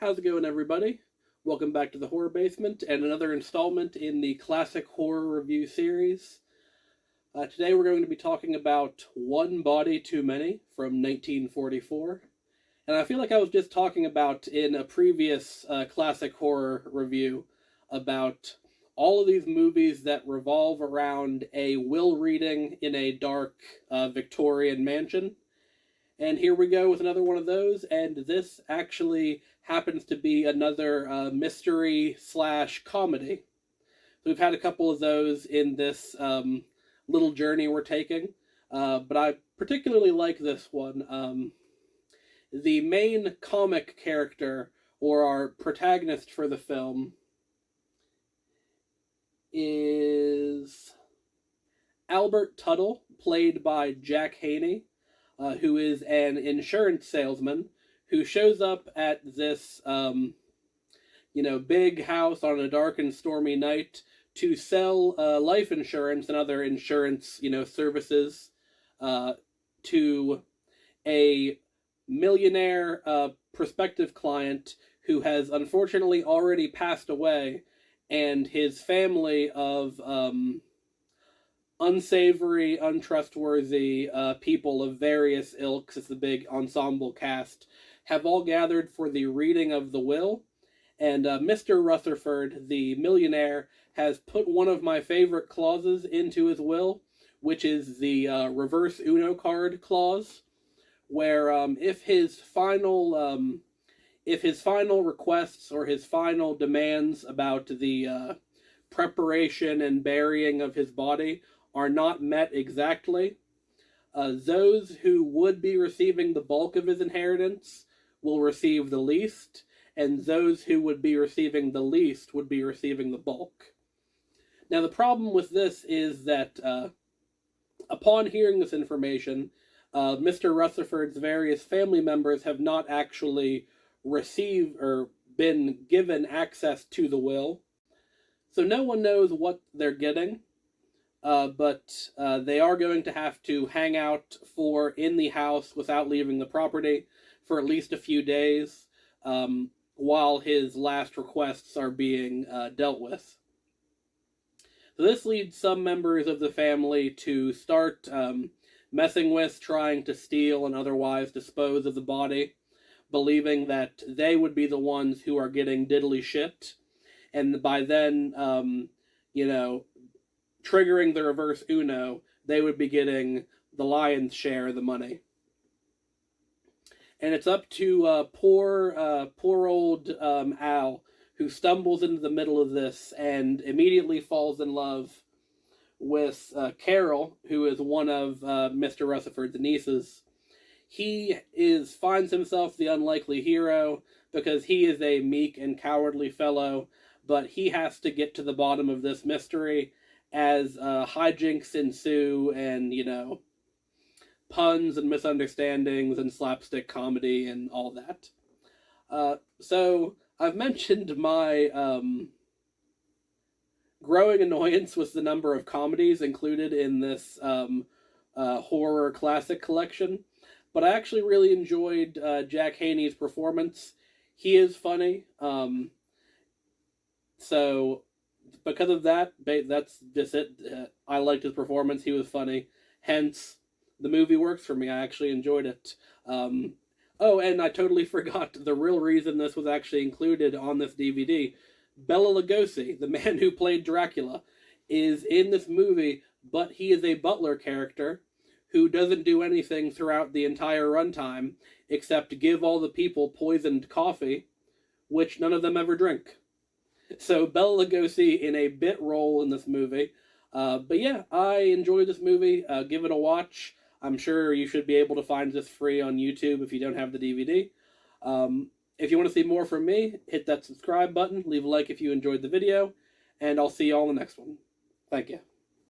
How's it going, everybody? Welcome back to the Horror Basement and another installment in the classic horror review series. Today we're going to be talking about One Body Too Many from 1944. And I feel like I was just talking about in a previous classic horror review about all of these movies that revolve around a will reading in a dark Victorian mansion. And here we go with another one of those, and this actually happens to be another mystery / comedy. So we've had a couple of those in this little journey we're taking, but I particularly like this one. The main comic character, or our protagonist for the film, is Albert Tuttle, played by Jack Haney. Who is an insurance salesman who shows up at this, big house on a dark and stormy night to sell life insurance and other insurance, services to a millionaire prospective client who has unfortunately already passed away, and his family of unsavory, untrustworthy people of various ilks, it's the big ensemble cast, have all gathered for the reading of the will. And Mr. Rutherford, the millionaire, has put one of my favorite clauses into his will, which is the reverse Uno card clause, where if his final requests or his final demands about the preparation and burying of his body are not met exactly, those who would be receiving the bulk of his inheritance will receive the least, and those who would be receiving the least would be receiving the bulk. Now, the problem with this is that upon hearing this information, Mr. Rutherford's various family members have not actually received or been given access to the will, so no one knows what they're getting. But they are going to have to hang out in the house without leaving the property for at least a few days while his last requests are being dealt with. So this leads some members of the family to start messing with, trying to steal and otherwise dispose of the body, believing that they would be the ones who are getting diddly shit, and by then, triggering the reverse Uno, they would be getting the lion's share of the money. And it's up to poor old Al, who stumbles into the middle of this and immediately falls in love with Carol, who is one of Mr. Rutherford's nieces. He finds himself the unlikely hero because he is a meek and cowardly fellow, but he has to get to the bottom of this mystery as hijinks ensue and, puns and misunderstandings and slapstick comedy and all that. So I've mentioned my growing annoyance with the number of comedies included in this horror classic collection, but I actually really enjoyed Jack Haney's performance. He is funny, so because of that, that's just it. I liked his performance. He was funny. Hence, the movie works for me. I actually enjoyed it. Oh, and I totally forgot the real reason this was actually included on this DVD. Bela Lugosi, the man who played Dracula, is in this movie, but he is a butler character who doesn't do anything throughout the entire runtime except give all the people poisoned coffee, which none of them ever drink. So Bela Lugosi in a bit role in this movie. But yeah, I enjoyed this movie. Give it a watch. I'm sure you should be able to find this free on YouTube if you don't have the DVD. If you want to see more from me, hit that subscribe button. Leave a like if you enjoyed the video. And I'll see you all in the next one. Thank you.